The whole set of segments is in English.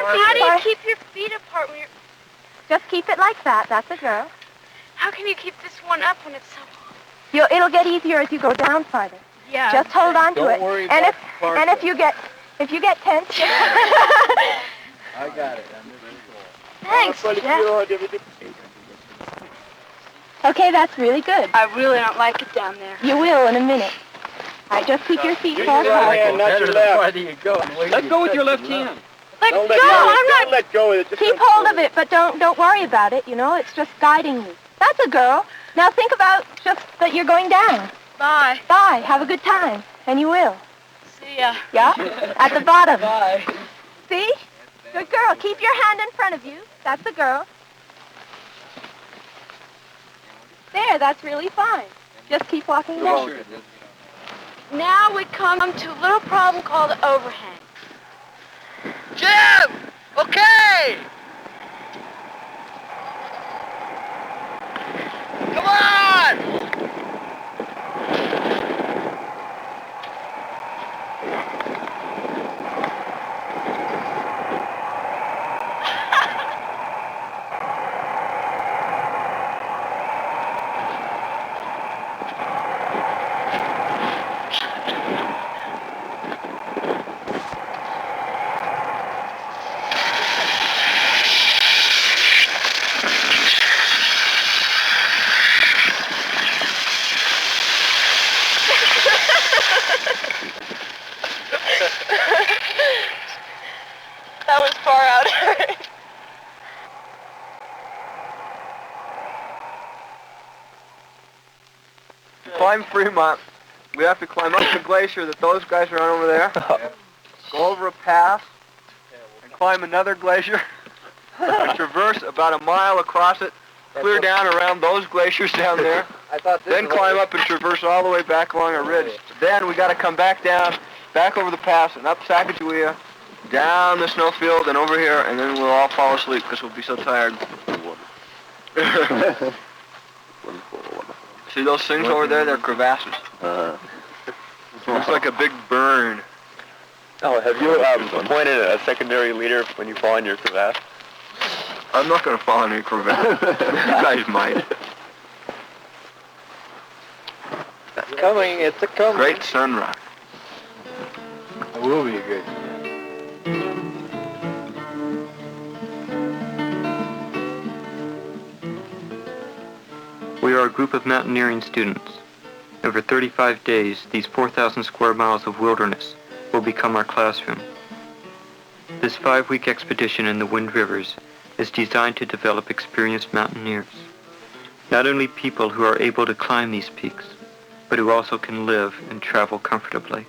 How do you keep your feet apart when you're... Just keep it like that. That's a girl. How can you keep this one up when it's so long? It'll get easier as you go down farther. Yeah. Just hold on to it. Don't worry And about if you get tense. I got it. Thanks, Jeff. Okay, that's really good. I really don't like it down there. You will in a minute. All right, just keep your feet crossed right apart. hand, not your left. Why do you go? Let go with your left hand. Let Don't go! let go. I'm not... Don't let go of it. Just Keep hold of it, but don't worry about it, you know. It's just guiding you. That's a girl. Now think about just that you're going down. Bye. Bye. Have a good time. And you will. See ya. Yeah? At the bottom. Bye. See? Good girl. Keep your hand in front of you. That's a girl. There, that's really fine. Just keep walking down. Now we come to a little problem called overhang. Jim! Okay! Come on! That was far out. Climb Fremont. We have to climb up the glacier that those guys are on over there. Go over a pass and climb another glacier. And traverse about a mile across it. Clear down around those glaciers down there. Then climb up and traverse all the way back along a ridge. Then we got to come back down, back over the pass and up Sacagawea, down the snowfield and over here, and then we'll all fall asleep because we'll be so tired. See those things over there? They're crevasses. Looks like a big burn. Oh, have you appointed a secondary leader when you fall in your crevasse? I'm not going to fall in any crevasse. You guys might. It's coming, it's a coming. Great sunrise. It will be a great We are a group of mountaineering students. Over 35 days, these 4,000 square miles of wilderness will become our classroom. This 5-week expedition in the Wind Rivers is designed to develop experienced mountaineers. Not only people who are able to climb these peaks, but who also can live and travel comfortably.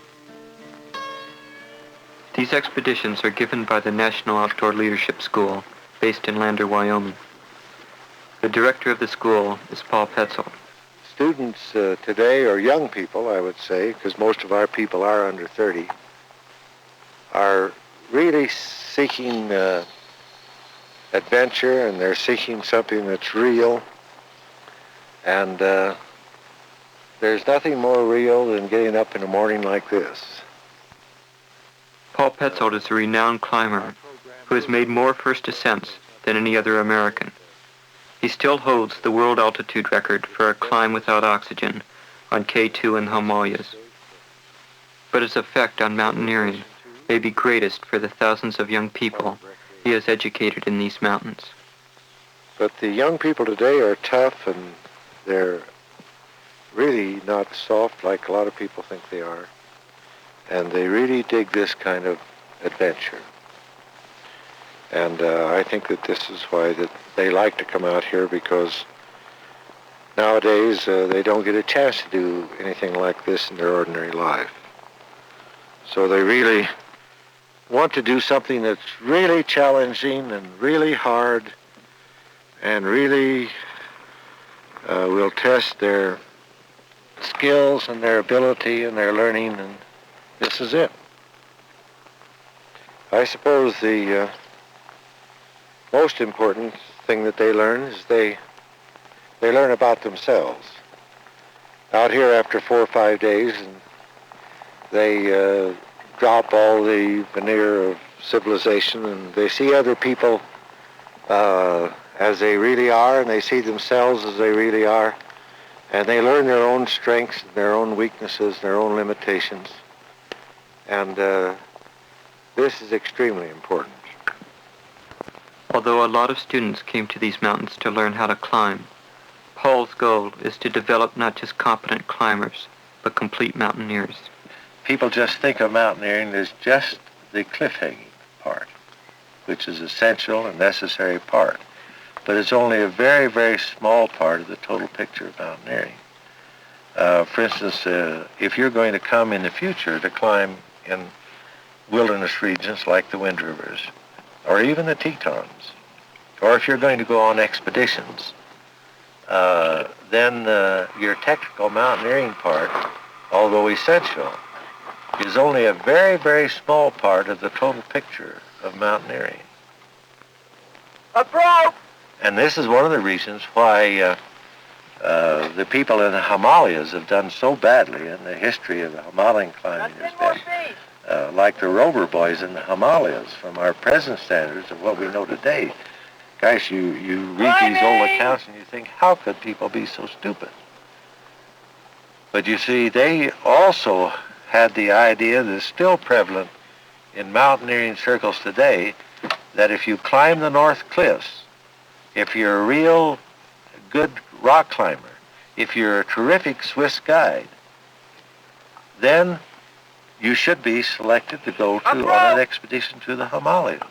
These expeditions are given by the National Outdoor Leadership School, based in Lander, Wyoming. The director of the school is Paul Petzold. Students today, or young people, I would say, because most of our people are under 30, are really seeking adventure, and they're seeking something that's real. And there's nothing more real than getting up in a morning like this. Paul Petzold is a renowned climber who has made more first ascents than any other American. He still holds the world altitude record for a climb without oxygen on K2 in the Himalayas. But his effect on mountaineering may be greatest for the thousands of young people he has educated in these mountains. But the young people today are tough, and they're really not soft like a lot of people think they are. And they really dig this kind of adventure. And I think that this is why that they like to come out here, because nowadays they don't get a chance to do anything like this in their ordinary life. So they really want to do something that's really challenging and really hard and really will test their skills and their ability and their learning, and this is it. I suppose the most important thing that they learn is they learn about themselves. Out here after 4 or 5 days, and they drop all the veneer of civilization, and they see other people as they really are, and they see themselves as they really are, and they learn their own strengths, their own weaknesses, their own limitations, and this is extremely important. Although a lot of students came to these mountains to learn how to climb, Paul's goal is to develop not just competent climbers, but complete mountaineers. People just think of mountaineering as just the cliff-hanging part, which is essential and necessary part. But it's only a very, very small part of the total picture of mountaineering. For instance, if you're going to come in the future to climb in wilderness regions like the Wind Rivers, or even the Tetons, or if you're going to go on expeditions, then your technical mountaineering part, although essential, is only a very, very small part of the total picture of mountaineering. And this is one of the reasons why the people in the Himalayas have done so badly in the history of the Himalayan climbing has been like the Rover boys in the Himalayas from our present standards of what we know today. Guys, you read these old accounts and you think, how could people be so stupid? But you see, they also had the idea that's still prevalent in mountaineering circles today, that if you climb the North Cliffs, if you're a real good rock climber, if you're a terrific Swiss guide, then you should be selected to go on an expedition to the Himalayas.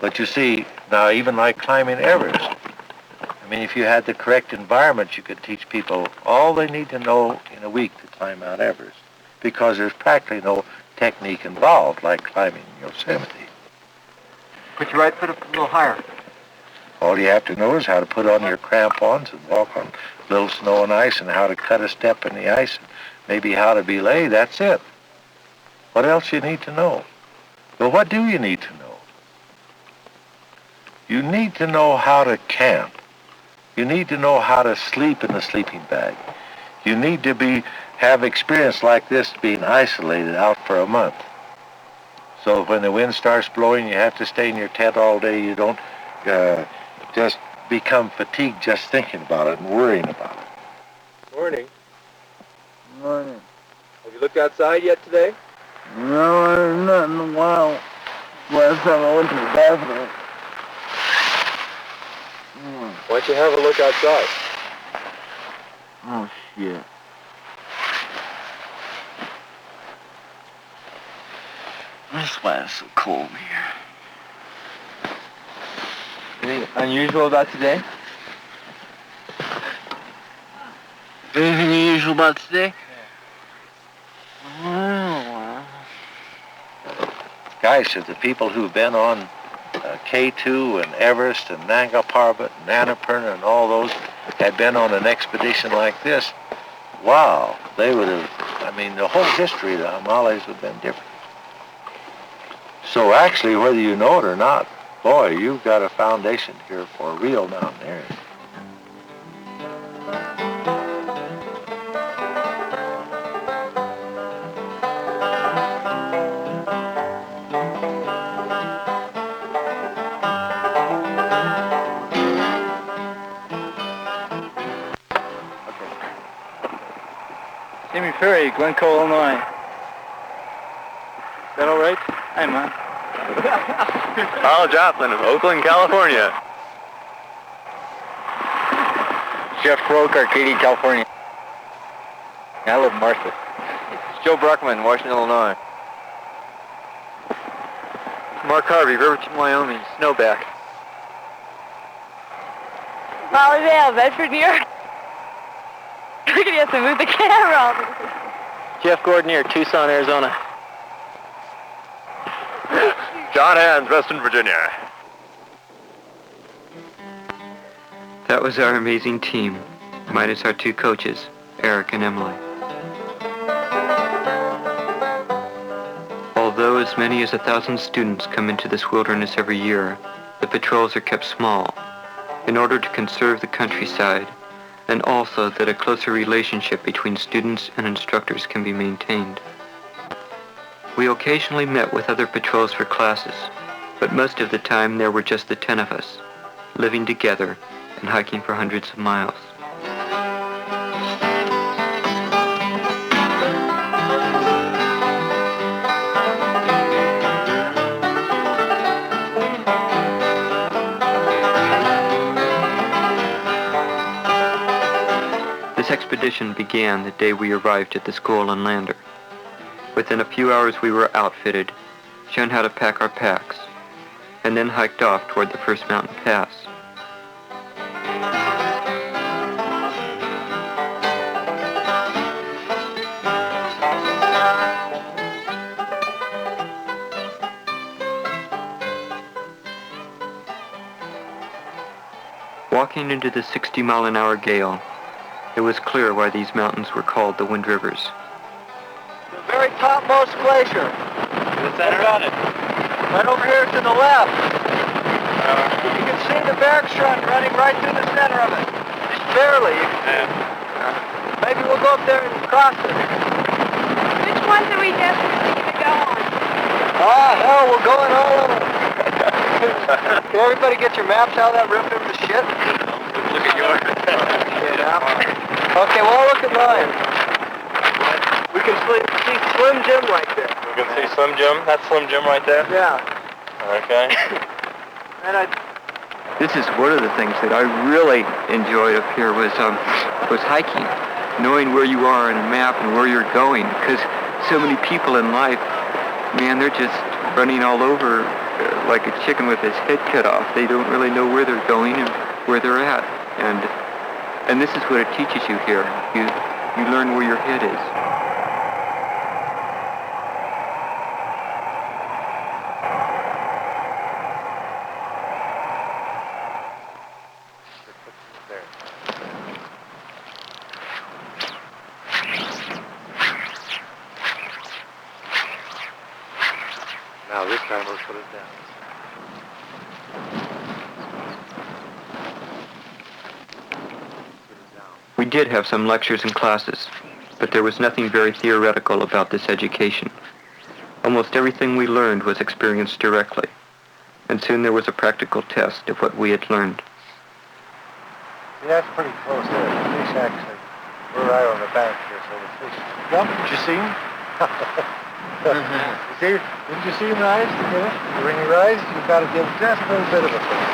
But you see, now even like climbing Everest, I mean, if you had the correct environment, you could teach people all they need to know in a week to climb Mount Everest, because there's practically no technique involved like climbing Yosemite. Put your right foot up a little higher. All you have to know is how to put on your crampons and walk on little snow and ice, and how to cut a step in the ice, and maybe how to belay. That's it. What else you need to know? Well, what do you need to know? You need to know how to camp. You need to know how to sleep in the sleeping bag. You need to have experience like this, being isolated out for a month. So when the wind starts blowing, you have to stay in your tent all day. You don't just become fatigued just thinking about it and worrying about it. Morning. Morning. Have you looked outside yet today? No, not in a while. Last time I went to the bathroom. Why don't you have a look outside? Oh, shit. That's why it's so cold here. Anything unusual about today? Anything unusual about today? Well, Guys, the people who've been on K2 and Everest and Nanga Parbat and Annapurna and all those had been on an expedition like this, wow, they would have, I mean, the whole history of the Himalayas would have been different. So actually, whether you know it or not, boy, you've got a foundation here for real mountaineering. Jimmy Ferry, Glencoe, Illinois. Is that all right? Hi, man. Paul Joplin of Oakland, California. Jeff Croak, Arcadia, California. I live in Martha. Joe Bruckman, Washington, Illinois. Mark Harvey, Riverton, Wyoming, Snowback. Molly Vale, Bedford, New York. Look at you, have to move the camera. Jeff Gordon here, Tucson, Arizona. John Hands, Western Virginia. That was our amazing team, minus our two coaches, Eric and Emily. Although as many as 1,000 students come into this wilderness every year, the patrols are kept small in order to conserve the countryside, and also that a closer relationship between students and instructors can be maintained. We occasionally met with other patrols for classes, but most of the time there were just the 10 of us, living together and hiking for hundreds of miles. This expedition began the day we arrived at the school on Lander. Within a few hours we were outfitted, shown how to pack our packs, and then hiked off toward the first mountain pass. Walking into the 60-mile-an-hour gale, it was clear why these mountains were called the Wind Rivers. The very topmost glacier. The center on it. Right over here to the left. You can see the Bergstrand running right through the center of it. Just barely. Maybe we'll go up there and cross it. Which ones are we definitely going to go on? Ah, hell, we're going all of them. Can everybody get your maps out of that ripped over the shit? Look at yours. Okay, well, look at mine. We can see Slim Jim right there. We can see Slim Jim. That's Slim Jim right there? Yeah. Okay. And This is one of the things that I really enjoyed up here was hiking, knowing where you are on a map and where you're going, because so many people in life, man, they're just running all over like a chicken with his head cut off. They don't really know where they're going and where they're at, and this is what it teaches you here. You learn where your head is. Now this time we'll put it down. We did have some lectures and classes, but there was nothing very theoretical about this education. Almost everything we learned was experienced directly, and soon there was a practical test of what we had learned. See, that's pretty close there. The fish actually, we're right on the bank here, so the fish jump. Did you see him? Didn't you see him rise to get it? When he rises, you've got to give just a little bit of a push.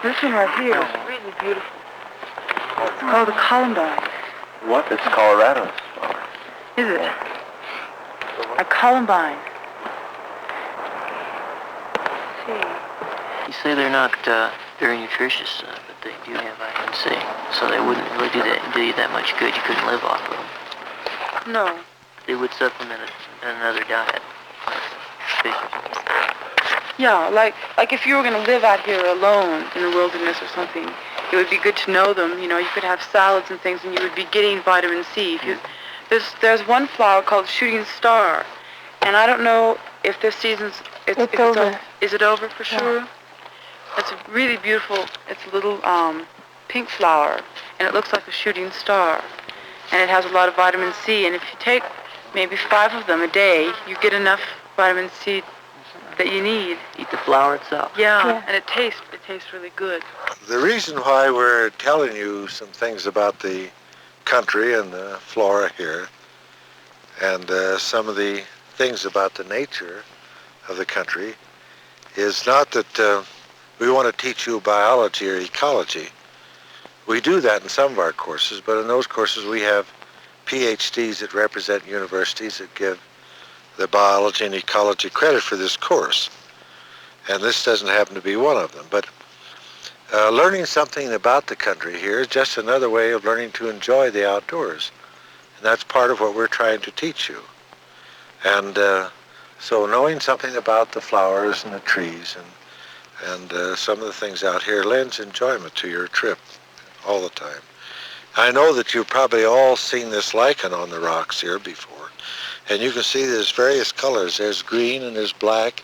This one right here is really beautiful. It's called the columbine. What? It's Colorado's flower. Is it? A columbine. You say they're not very nutritious, but they do have vitamin C, so they wouldn't really do you that much good. You couldn't live off of them. No. They would supplement another diet. Yeah, like if you were going to live out here alone in the wilderness or something, it would be good to know them. You know, you could have salads and things, and you would be getting vitamin C. If you, there's one flower called shooting star, and I don't know if their season's it's over. Is it over for sure? It's really beautiful. It's a little pink flower, and it looks like a shooting star, and it has a lot of vitamin C. And if you take maybe 5 of them a day, you get enough vitamin C that you need. Eat the flower itself. Yeah. And it tastes really good. The reason why we're telling you some things about the country and the flora here, and some of the things about the nature of the country, is not that we want to teach you biology or ecology. We do that in some of our courses, but in those courses we have PhDs that represent universities that give the biology and ecology credit for this course. And this doesn't happen to be one of them. But learning something about the country here is just another way of learning to enjoy the outdoors. And that's part of what we're trying to teach you. And so knowing something about the flowers and the trees and some of the things out here lends enjoyment to your trip all the time. I know that you've probably all seen this lichen on the rocks here before. And you can see there's various colors. There's green and there's black.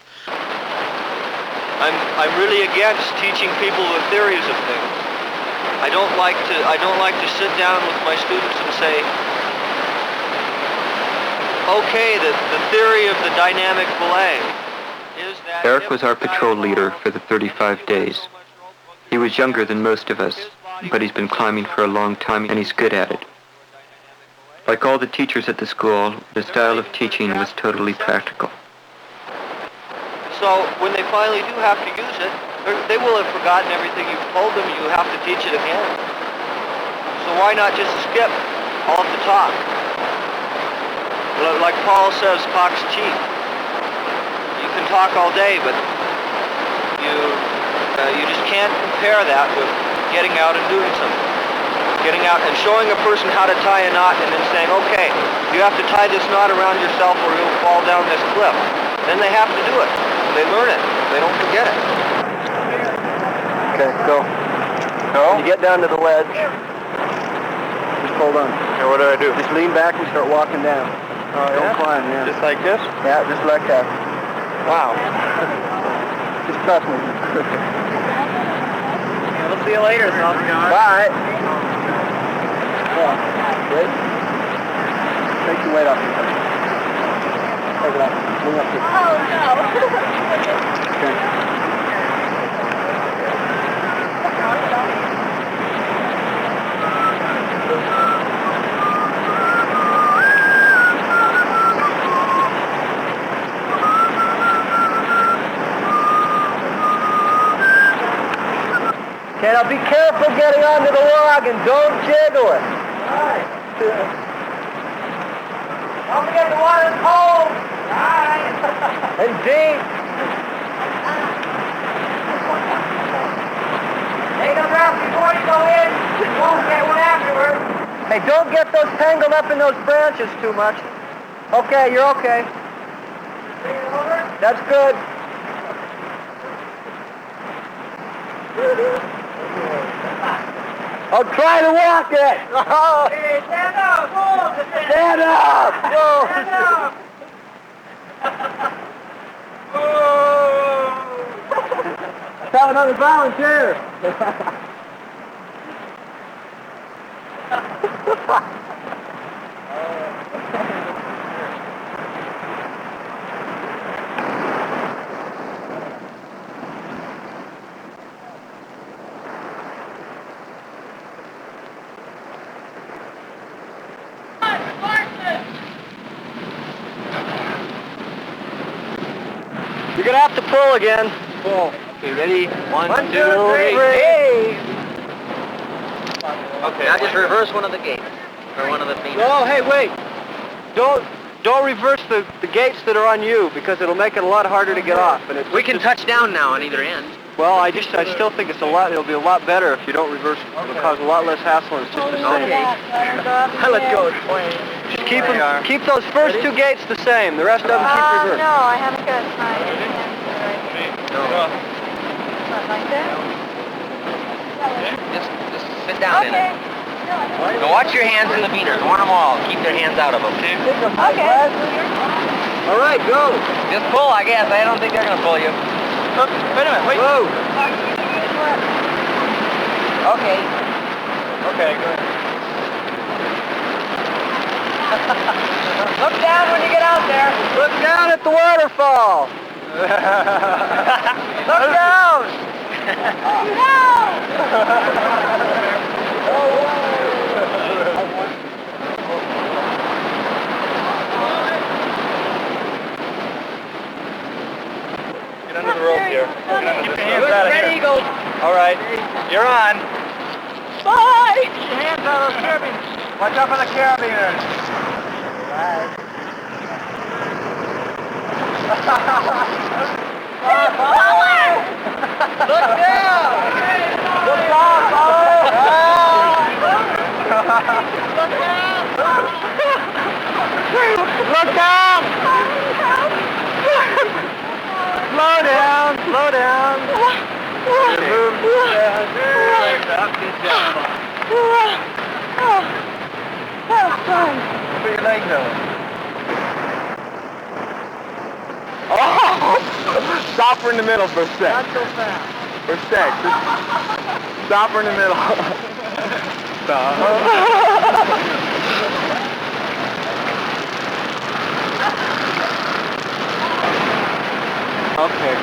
I'm really against teaching people the theories of things. I don't like to sit down with my students and say, okay, the theory of the dynamic belay is that... Eric was our patrol leader for the 35 days. He was younger than most of us, but he's been climbing for a long time and he's good at it. Like all the teachers at the school, the style of teaching was totally practical. So when they finally do have to use it, they will have forgotten everything you've told them. You have to teach it again. So why not just skip all of the talk? Like Paul says, talk's cheap. You can talk all day, but you just can't compare that with getting out and doing something. Getting out and showing a person how to tie a knot and then saying, okay, you have to tie this knot around yourself or you'll fall down this cliff. Then they have to do it. They learn it. They don't forget it. Okay, go. No? When you get down to the ledge, just hold on. Okay, what do I do? Just lean back and start walking down. Oh, Don't climb, yeah. Just like this? Yeah, just like that. Wow. Just trust me. We'll see you later, son. Bye. Yeah. Great. Take your weight off. Take it off. Lean up here. Oh, no. Okay. Okay, now be careful getting onto the log and don't jiggle it. Alright. Don't forget the water's cold. Alright. And deep. Take a breath before you go in. You won't get one afterwards. Hey, don't get those tangled up in those branches too much. Okay, you're okay. That's good. Oh, try to walk it! Oh. Hey, stand up! Stand up! Whoa. Stand up! Let's have another volunteer! You're gonna have to pull again. Pull. Okay, ready? One, One, two, three. three. Okay, now just reverse one of the gates. Or one of the feet. Oh, hey, wait. Don't reverse the gates that are on you because it'll make it a lot harder to get off. And it's We can touch down now on either end. Well, I still think it'll be a lot better if you don't reverse it. It'll cause a lot less hassle and it's just the same. Let go. Just keep those first two gates the same. The rest of them keep reversed. No, I haven't got my hands right. Not like that? Just sit down in Okay. it. Now watch your hands in the beaters. Warn them all. Keep their hands out of them. Okay. All right, go. Just pull, I guess. I don't think they're going to pull you. Wait a minute, wait. Whoa. Okay. Okay, go ahead. Look down when you get out there. Look down at the waterfall. Look down. Get under the rope here. Keep your hands out of Ready, here. go. All right, you're on. Bye. Keep your hands out of those carabiners. Watch out for the carabiners. Right. Look down! Look down, fellas! Look down! Slow down, slow down. Move down. Good job. That was fun. Put your legs over. Oh! Stop her in the middle for a sec. Not so fast. For a sec. Just stop her in the middle. Stop. Okay.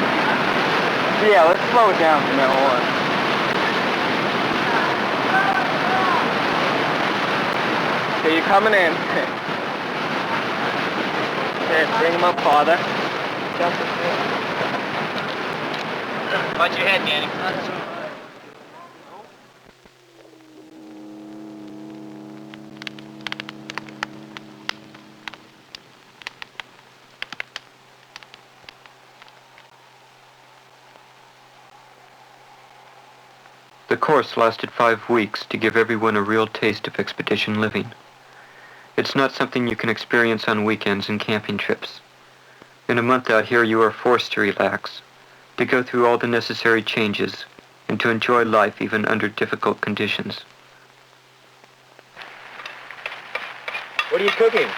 Yeah, let's slow it down from now on. Okay, you're coming in. Okay, bring him up, Father. Jump the field. Watch your head, Danny. The course lasted 5 weeks to give everyone a real taste of expedition living. It's not something you can experience on weekends and camping trips. In a month out here, you are forced to relax, to go through all the necessary changes, and to enjoy life even under difficult conditions. What are you cooking?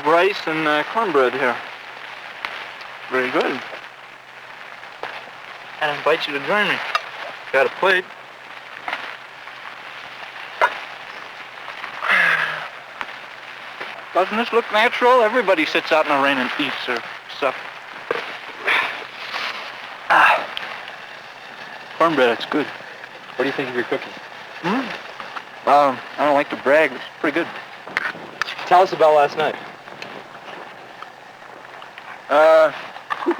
Rice and cornbread here. Very good. I invite you to join me. Got a plate. Doesn't this look natural? Everybody sits out in the rain and eats their stuff. Cornbread, it's good. What do you think of your cooking? I don't like to brag. It's pretty good. Tell us about last night.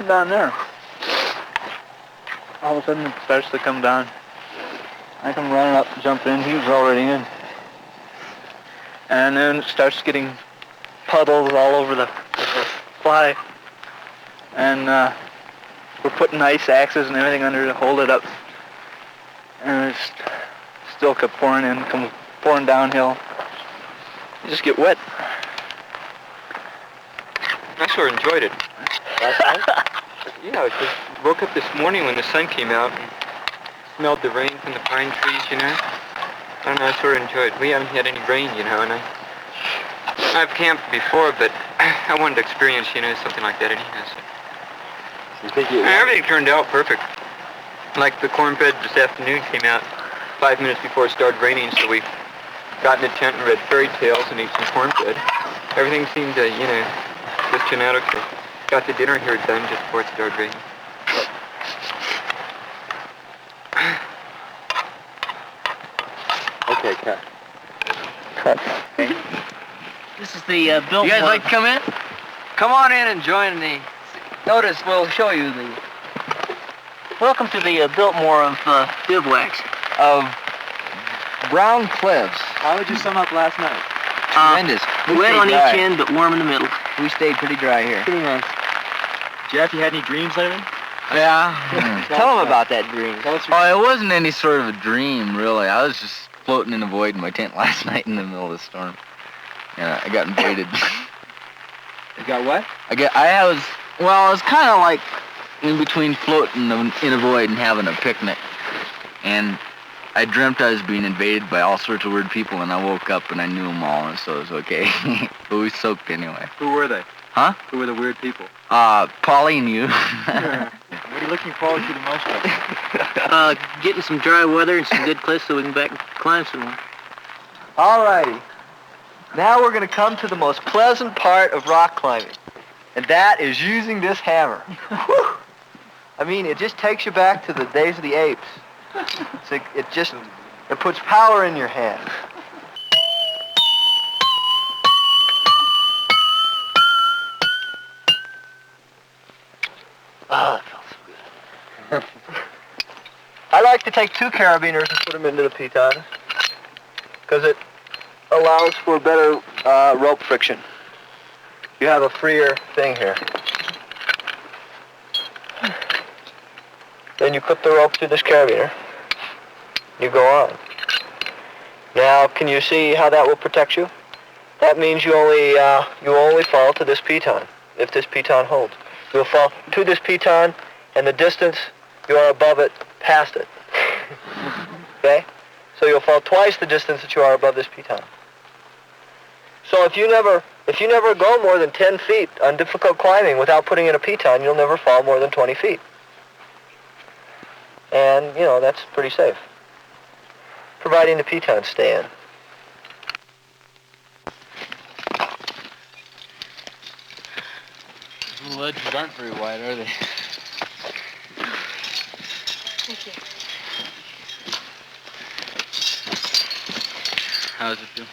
Down there. All of a sudden it starts to come down. I come running up, jump in. He was already in. And then it starts getting puddles all over the fly. And we're putting ice axes and everything under to hold it up. And it still kept pouring in, come pouring downhill. You just get wet. I sort of enjoyed it. Last night? Yeah, I just woke up this morning when the sun came out and smelled the rain from the pine trees, you know. I don't know, I sort of enjoyed it. We haven't had any rain, you know, and I've camped before, but I wanted to experience, you know, something like that anyhow. So. You think Everything turned out perfect. Like the cornbread this afternoon came out 5 minutes before it started raining, so we got in a tent and read fairy tales and ate some cornbread. Everything seemed to, you know, just turn out okay. Got the dinner here done just before it started raining. Okay, cut. Okay. This is the Biltmore. You guys like to come in? Come on in and join the... Notice, we'll show you the... Welcome to the Biltmore of bivouacs. Of Brown Cliffs. How would you sum up last night? Tremendous. We Wet stayed on dry. each end, but warm in the middle. We stayed pretty dry here. Pretty nice. Jeff, you had any dreams lately? Yeah. Tell them about that dream. Oh, it wasn't any sort of a dream, really. I was just floating in the void in my tent last night in the middle of the storm. Yeah, I got invaded. You got what? I was kind of like in between floating in a void and having a picnic. And I dreamt I was being invaded by all sorts of weird people, and I woke up and I knew them all, and so it was okay. But we soaked anyway. Who were they? Huh? Who were the weird people? Polly and you. What are you looking forward to the most of? Getting some dry weather and some good cliffs so we can back and climb some more. Alrighty. Now we're going to come to the most pleasant part of rock climbing. And that is using this hammer. Whew. I mean, it just takes you back to the days of the apes. It puts power in your hand. Oh, that felt so good. I like to take 2 carabiners and put them into the piton because it allows for better rope friction. You have a freer thing here. Then you clip the rope through this carabiner. You go on. Now, can you see how that will protect you? That means you only fall to this piton if this piton holds. You'll fall to this piton, and the distance you are above it, past it. Okay? So you'll fall twice the distance that you are above this piton. So if you never go more than 10 feet on difficult climbing without putting in a piton, you'll never fall more than 20 feet. And, you know, that's pretty safe, providing the pitons stay in. The ledges aren't very wide, are they? Thank you. How does it feel?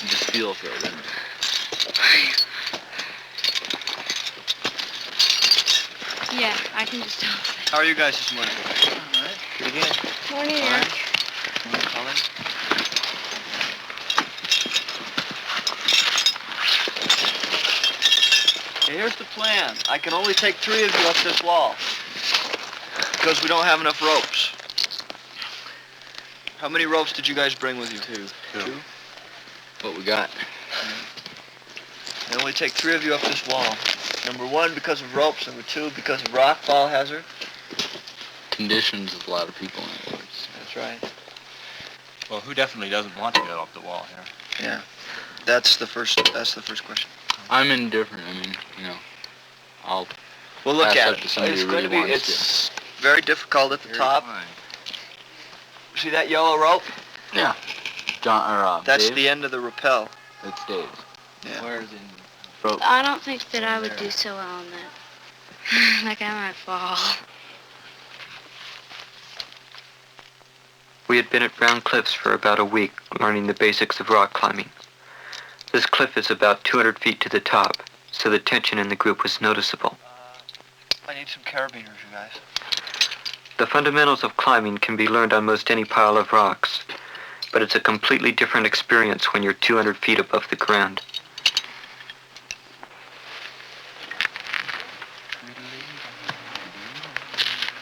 It just feels right, doesn't it? Yeah, I can just tell. How are you guys this morning? All right. Pretty good. Morning, All right. Eric. Morning, Colin. Okay, here's the plan. I can only take 3 of you up this wall because we don't have enough ropes. How many ropes did you guys bring with you? Two. What we got? I only take 3 of you up this wall. Number 1, because of ropes. Number 2, because of rock fall hazard. Conditions of a lot of people, in other words. That's right. Well, who definitely doesn't want to get up the wall here? Yeah. That's the first question. I'm indifferent. I mean, you know, I'll We'll look pass at up it. to somebody It's who going really to be, wants it's very difficult at the Very top. fine. See that yellow rope? Yeah. John, or, That's Dave? the end of the rappel. It's Dave's. Yeah. Where's in rope? I don't think that I would do so well on that. Like, I might fall. We had been at Brown Cliffs for about a week, learning the basics of rock climbing. This cliff is about 200 feet to the top, so the tension in the group was noticeable. I need some carabiners, you guys. The fundamentals of climbing can be learned on most any pile of rocks, but it's a completely different experience when you're 200 feet above the ground. You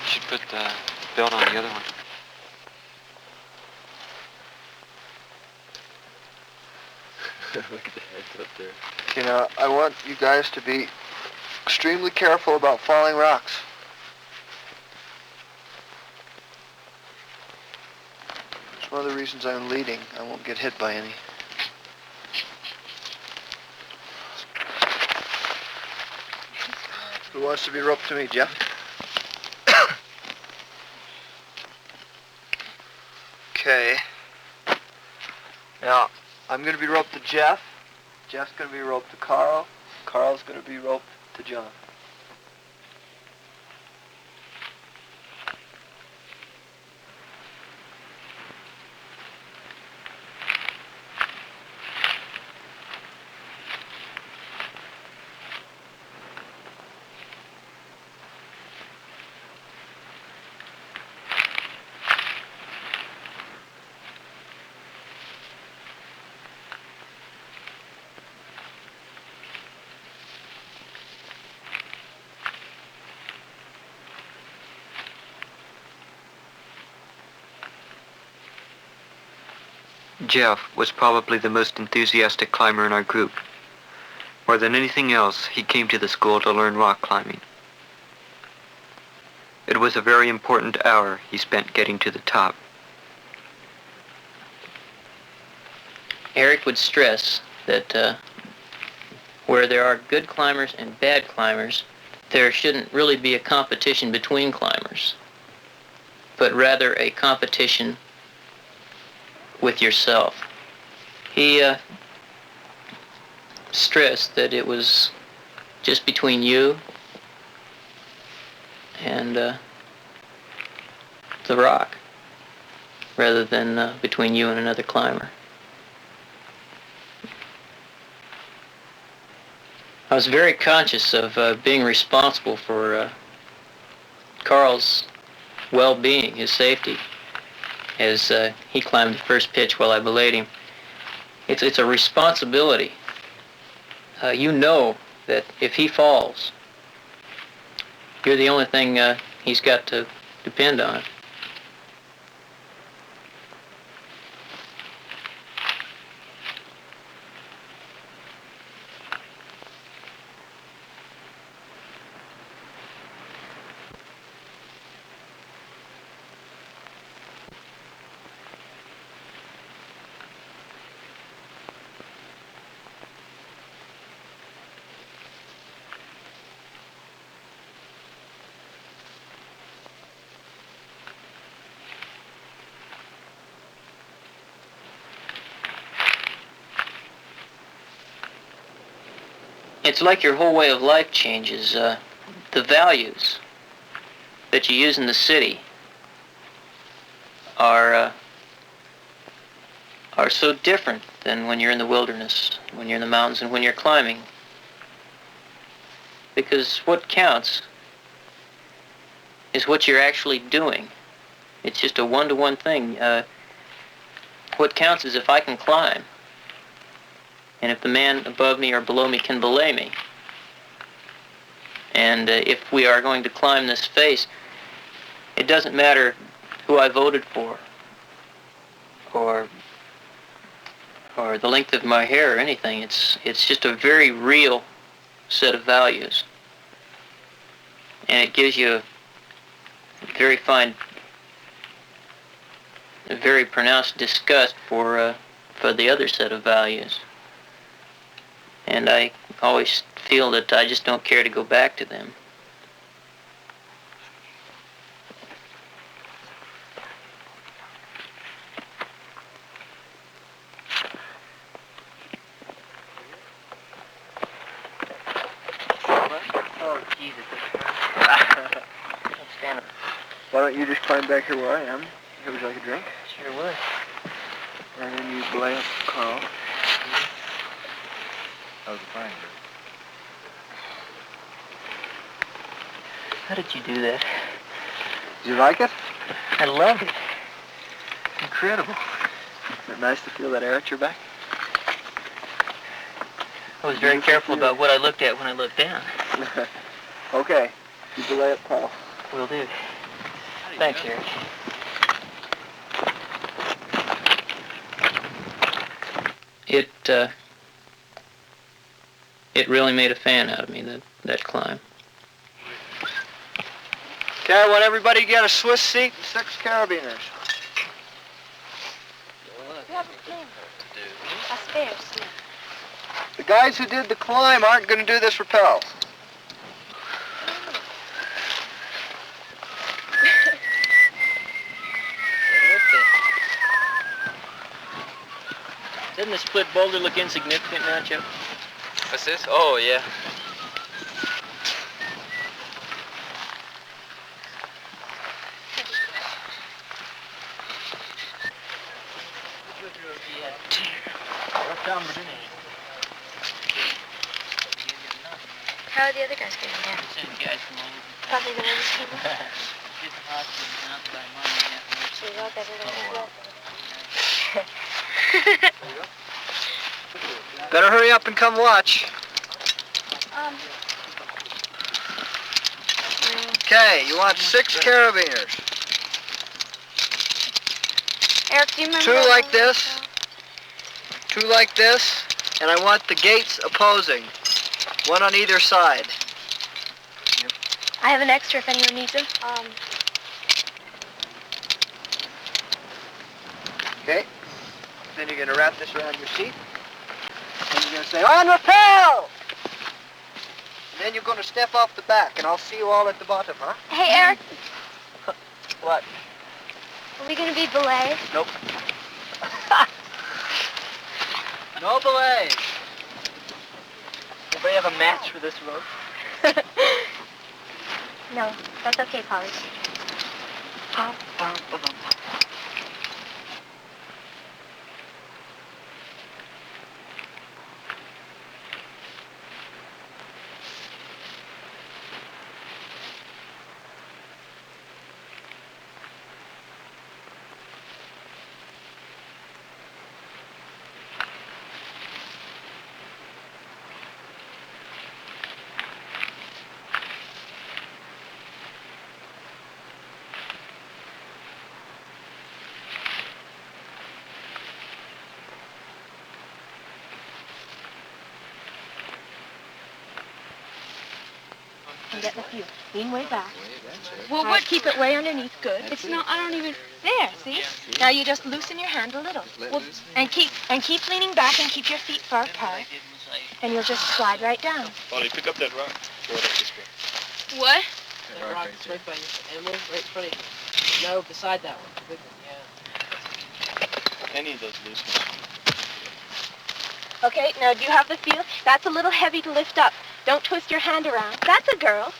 should put the belt on the other one. Look at the heads up there. You know, I want you guys to be extremely careful about falling rocks. It's one of the reasons I'm leading. I won't get hit by any. Who wants to be roped to me, Jeff? Okay. Now, I'm going to be roped to Jeff. Jeff's going to be roped to Carl. Carl's going to be roped to John. Jeff was probably the most enthusiastic climber in our group. More than anything else, he came to the school to learn rock climbing. It was a very important hour he spent getting to the top. Eric would stress that where there are good climbers and bad climbers, there shouldn't really be a competition between climbers, but rather a competition with yourself. He stressed that it was just between you and the rock, rather than between you and another climber. I was very conscious of being responsible for Carl's well-being, his safety, as he climbed the first pitch while I belayed him. It's a responsibility. You know that if he falls, you're the only thing he's got to depend on. it's like your whole way of life changes. The values that you use in the city are so different than when you're in the wilderness, when you're in the mountains, and when you're climbing. Because what counts is what you're actually doing. It's just a one-to-one thing. What counts is if I can climb, and if the man above me or below me can belay me. And if we are going to climb this face, it doesn't matter who I voted for, or the length of my hair or anything. It's just a very real set of values. And it gives you a very fine, a very pronounced disgust for the other set of values. And I always feel that I just don't care to go back to them. Oh, Jesus. Why don't you just climb back here where I am? Would you like a drink? Sure would. And then you belay up Carl. That was fine. How did you do that? Did you like it? I loved it. Incredible. Isn't it nice to feel that air at your back? I was very careful about what I looked at when I looked down. Okay. You belay up Carl. Will do. Thanks, Eric. It really made a fan out of me, that climb. Okay, I want everybody to get a Swiss seat and 6 carabiners. The guys who did the climb aren't going to do this rappel. Doesn't the split boulder look insignificant now, Joe? What's this? Oh, yeah. How are the other guys getting down? Probably the ones who came up. So you all got it all. Better hurry up and come watch. Okay, you want 6 carabiners. Eric, do you remember? 2 like this, 2 like this, and I want the gates opposing. 1 on either side. I have an extra if anyone needs them. Okay. Then you're going to wrap this around your seat. And you're going to say, on rappel! And then you're going to step off the back, and I'll see you all at the bottom, huh? Hey, Eric, What? are we going to be belay? Nope. No belay. Anybody have a match for this rope? No, that's okay, Polly. And get with you. Lean way back. Well, what? Keep it way underneath. Good. It's not, I don't even... There, see? Now you just loosen your hand a little. And keep leaning back and keep your feet far apart. And you'll just slide right down. Polly, pick up that rock. Throw it up this way. What? That rock It's right by you. Emily, right in front of you. No, beside that one. The big one. Yeah. Any of those loose ones. Okay, now do you have the feel? That's a little heavy to lift up. Don't twist your hand around. That's a girl.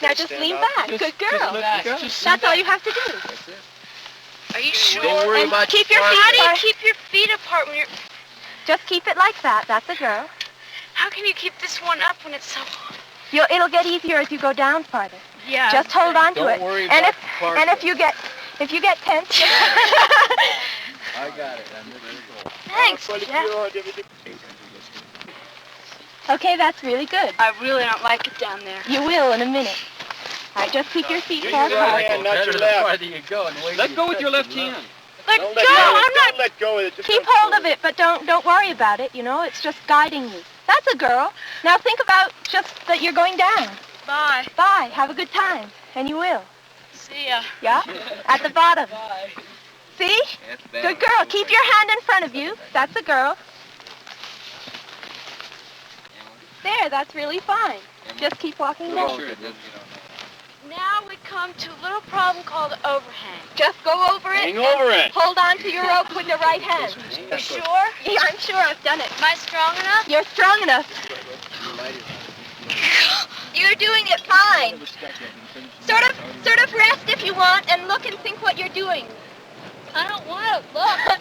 Now just lean back. Good girl. That's all you have to do. That's it. Are you sure? Don't worry about keep your your feet. How do you keep your feet apart when you're... Just keep it like that. That's a girl. How can you keep this one up when it's so... It'll get easier as you go down farther. Yeah. Just hold on to it. Don't worry And about the part if you get tense. I got it. Thanks, Jeff. Okay, that's really good. I really don't like it down there. You will in a minute. All right, just keep your feet far apart. Let go with your left hand. Let go! I'm not... let go of it. Just Keep hold of it, but don't worry about it, It's just guiding you. That's a girl. Now think about just that you're going down. Bye. Bye. Have a good time. And you will. See ya. Yeah? At the bottom. Bye. See? Good girl. Keep your hand in front of you. That's a girl. There, that's really fine. Just keep walking down. Now we come to a little problem called overhang. Just go over it. Hang over it. Hold on to your rope with the right hand. You sure? Yeah, I'm sure I've done it. Am I strong enough? You're strong enough. You're doing it fine. Sort of rest if you want and look and think what you're doing. I don't want to look.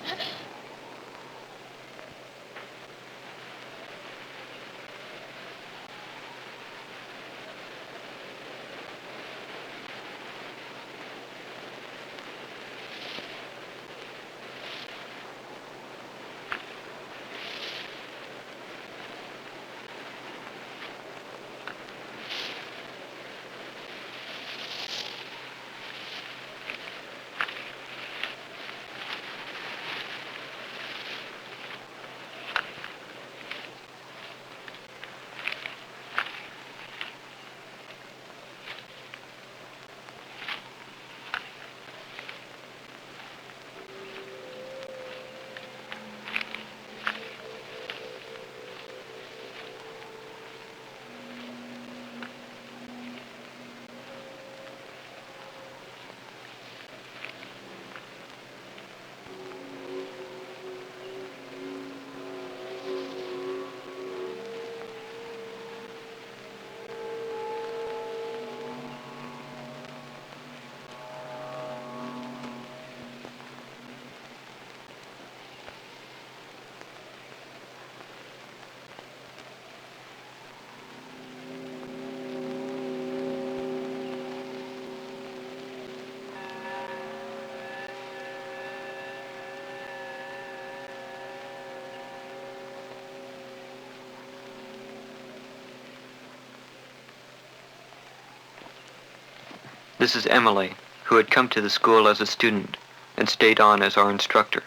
This is Emily, who had come to the school as a student and stayed on as our instructor.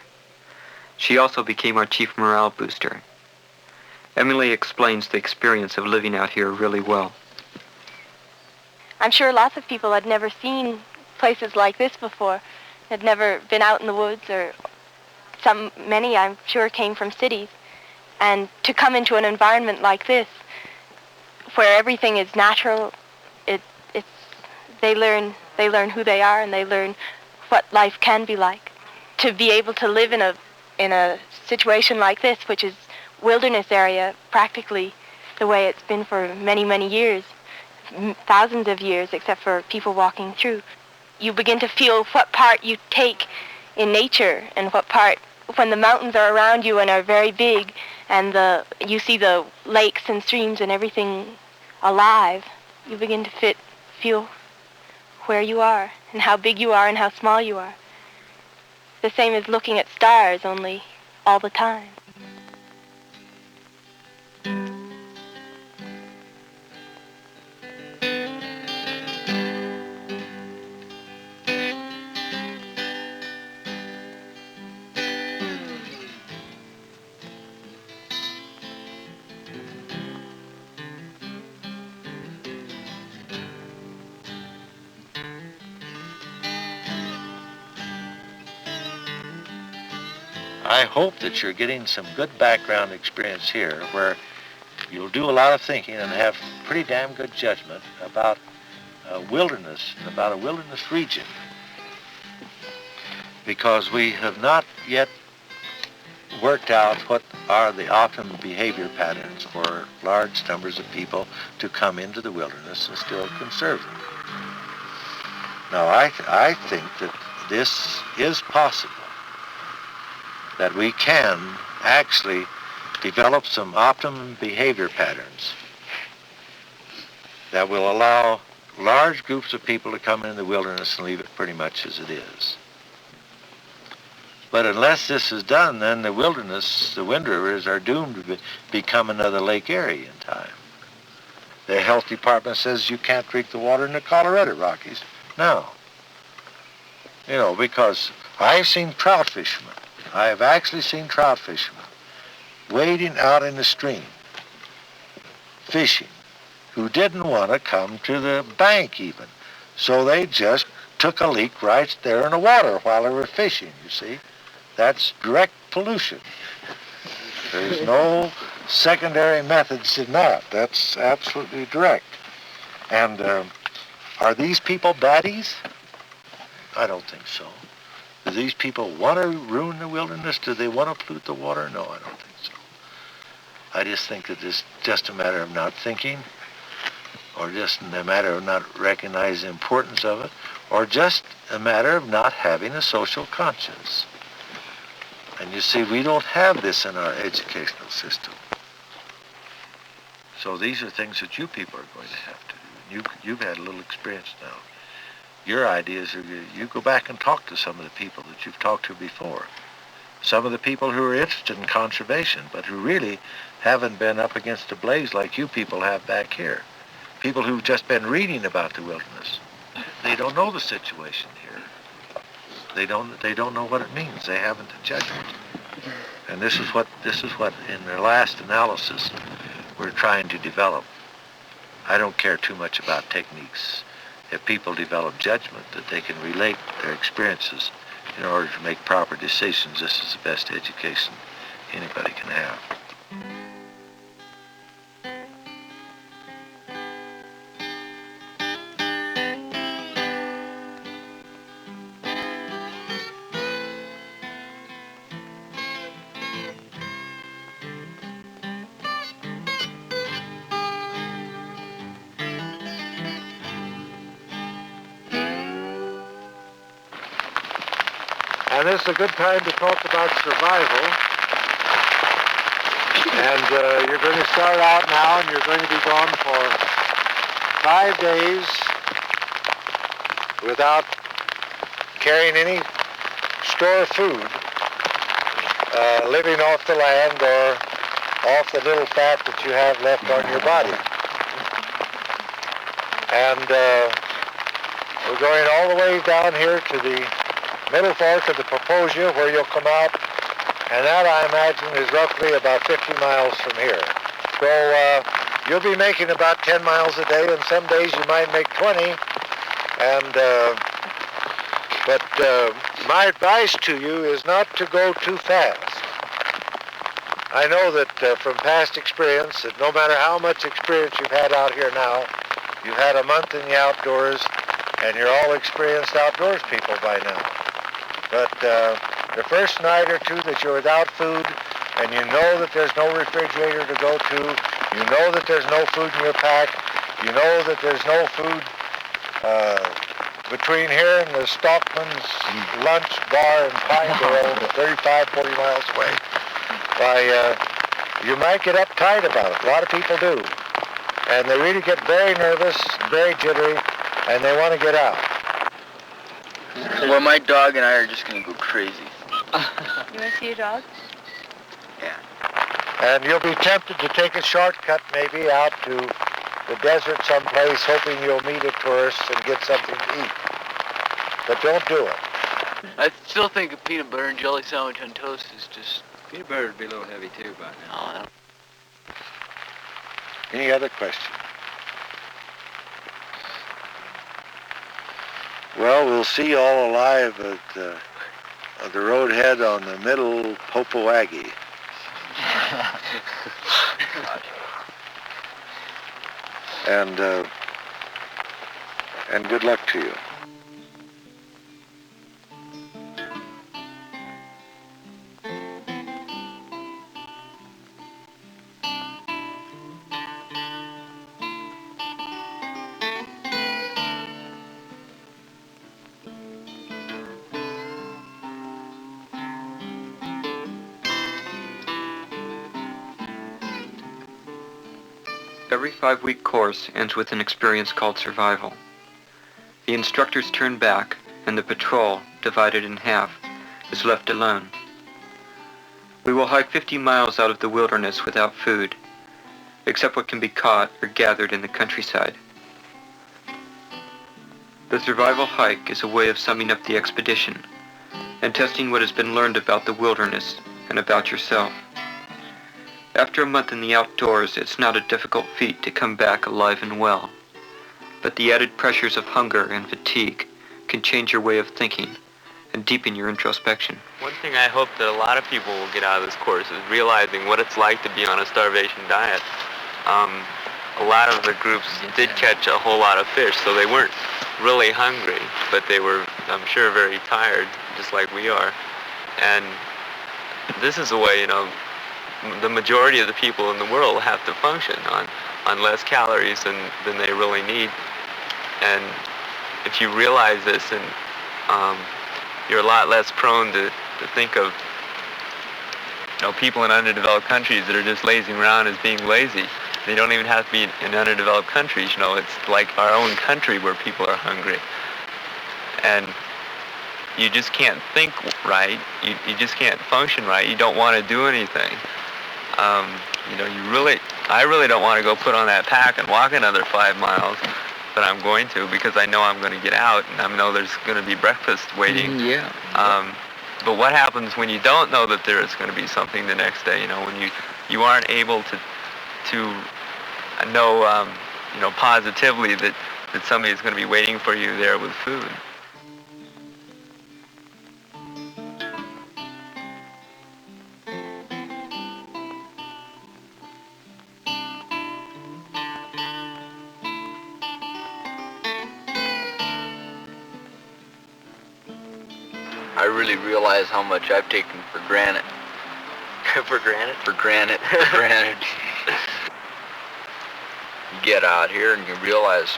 She also became our chief morale booster. Emily explains the experience of living out here really well. I'm sure lots of people had never seen places like this before, had never been out in the woods, or many I'm sure came from cities. And to come into an environment like this, where everything is natural, they learn who they are and they learn what life can be like. To be able to live in a situation like this, which is wilderness area, practically the way it's been for many, many years, thousands of years, except for people walking through, you begin to feel what part you take in nature and what part, when the mountains are around you and are very big and you see the lakes and streams and everything alive, you begin to feel where you are and how big you are and how small you are. The same as looking at stars, only all the time. I hope that you're getting some good background experience here where you'll do a lot of thinking and have pretty damn good judgment about wilderness and about a wilderness region. Because we have not yet worked out what are the optimum behavior patterns for large numbers of people to come into the wilderness and still conserve them. Now, I think that this is possible, that we can actually develop some optimum behavior patterns that will allow large groups of people to come in the wilderness and leave it pretty much as it is. But unless this is done, then the wilderness, the Wind Rivers, are doomed to become another Lake Erie in time. The health department says you can't drink the water in the Colorado Rockies. No. You know, because I've seen trout fishermen. I have actually seen trout fishermen wading out in the stream, fishing, who didn't want to come to the bank even. So they just took a leak right there in the water while they were fishing, you see. That's direct pollution. There's no secondary methods in that. That's absolutely direct. And are these people baddies? I don't think so. Do these people want to ruin the wilderness? Do they want to pollute the water? No, I don't think so. I just think that it's just a matter of not thinking, or just a matter of not recognizing the importance of it, or just a matter of not having a social conscience. And you see, we don't have this in our educational system. So these are things that you people are going to have to do. You've had a little experience now. Your ideas are, you go back and talk to some of the people that you've talked to before. Some of the people who are interested in conservation, but who really haven't been up against a blaze like you people have back here. People who've just been reading about the wilderness. They don't know the situation here. They don't know what it means. They haven't the judgment. And this is what in their last analysis we're trying to develop. I don't care too much about techniques. If people develop judgment that they can relate their experiences in order to make proper decisions, this is the best education anybody can have. And this is a good time to talk about survival. And you're going to start out now, and you're going to be gone for 5 days without carrying any store of food, living off the land or off the little fat that you have left on your body. And we're going all the way down here to the middle fork of the Proposia, where you'll come out, and that, I imagine, is roughly about 50 miles from here. So you'll be making about 10 miles a day, and some days you might make 20. And but my advice to you is not to go too fast. I know that from past experience, that no matter how much experience you've had out here now, you've had a month in the outdoors, and you're all experienced outdoors people by now. But the first night or two that you're without food, and you know that there's no refrigerator to go to, you know that there's no food in your pack, you know that there's no food between here and the Stockman's lunch bar in Pinedale, 35, 40 miles away, why, you might get uptight about it. A lot of people do. And they really get very nervous, very jittery, and they want to get out. Well, my dog and I are just going to go crazy. You want to see your dog? Yeah. And you'll be tempted to take a shortcut maybe out to the desert someplace, hoping you'll meet a tourist and get something to eat. But don't do it. I still think a peanut butter and jelly sandwich on toast is just... Peanut butter would be a little heavy too by now. Any other question? Well, we'll see you all alive at the roadhead on the middle Popoaggie. And good luck to you. Every 5-week course ends with an experience called survival. The instructors turn back, and the patrol, divided in half, is left alone. We will hike 50 miles out of the wilderness without food, except what can be caught or gathered in the countryside. The survival hike is a way of summing up the expedition and testing what has been learned about the wilderness and about yourself. After a month in the outdoors, it's not a difficult feat to come back alive and well, but the added pressures of hunger and fatigue can change your way of thinking and deepen your introspection. One thing I hope that a lot of people will get out of this course is realizing what it's like to be on a starvation diet. A lot of the groups did catch a whole lot of fish, so they weren't really hungry, but they were, I'm sure, very tired, just like we are. And this is a way, the majority of the people in the world have to function on less calories than they really need. And if you realize this, and you're a lot less prone to think of people in underdeveloped countries that are just lazing around as being lazy. They don't even have to be in underdeveloped countries. It's like our own country where people are hungry. And you just can't think right. You just can't function right. You don't want to do anything. I really don't want to go put on that pack and walk another 5 miles, but I'm going to because I know I'm going to get out and I know there's going to be breakfast waiting. Yeah. But what happens when you don't know that there is going to be something the next day? When you aren't able to know, positively that somebody's going to be waiting for you there with food. I really realize how much I've taken for granted. For granted? For granted. For granted. You get out here and you realize,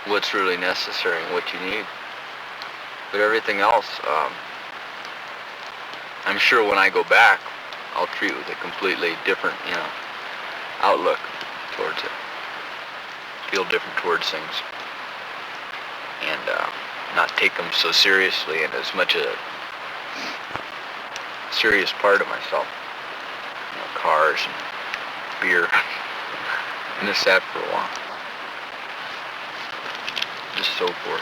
what's really necessary and what you need. But everything else, I'm sure when I go back, I'll treat it with a completely different, outlook towards it. Feel different towards things. And not take them so seriously and as much a serious part of myself. Cars and beer. And this that for a while. Just so forth.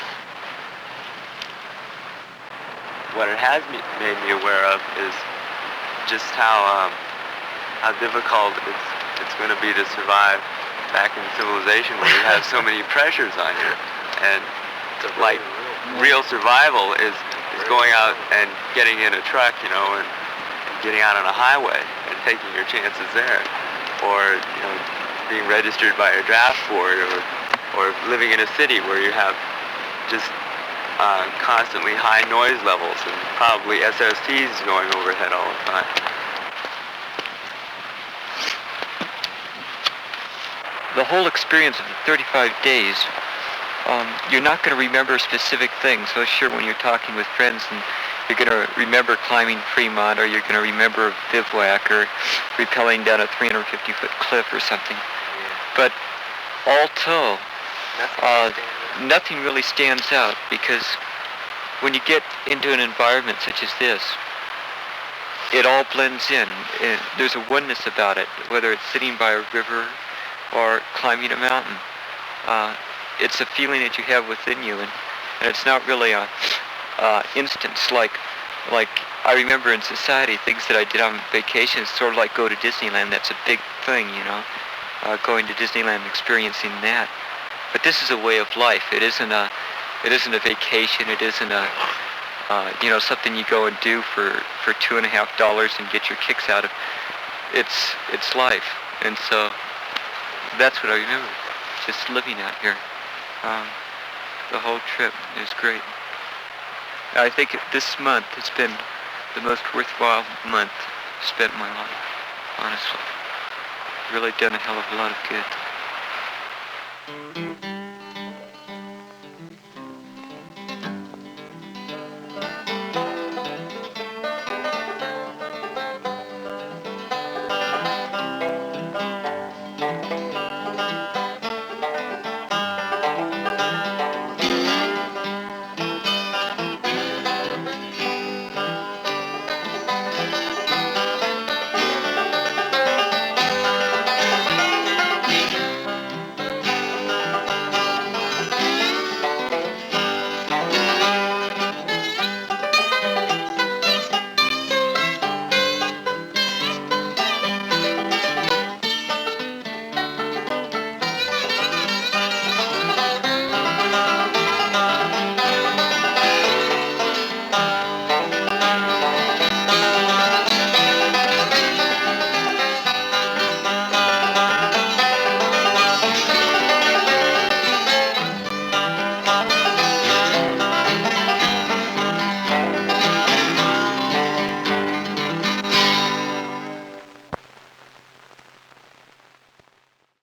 What it has made me aware of is just how difficult it's going to be to survive back in civilization where you have so many pressures on you. And like real survival is going out and getting in a truck, and getting out on a highway and taking your chances there. Or, being registered by your draft board, or living in a city where you have just constantly high noise levels and probably SOTs going overhead all the time. The whole experience of the 35 days, you're not going to remember specific things. So sure, when you're talking with friends, and you're going to remember climbing Fremont, or you're going to remember a bivouac, or rappelling down a 350-foot cliff or something. But all told, nothing really stands out, because when you get into an environment such as this, it all blends in. There's a oneness about it, whether it's sitting by a river or climbing a mountain. It's a feeling that you have within you, and it's not really a instance like I remember in society, things that I did on vacation, sort of like go to Disneyland. That's a big thing, going to Disneyland, experiencing that. But this is a way of life. It isn't a vacation. It isn't a something you go and do for $2.50 and get your kicks out of. It's life, and so that's what I remember. Just living out here. The whole trip is great. I think this month has been the most worthwhile month spent in my life, honestly. Really done a hell of a lot of good.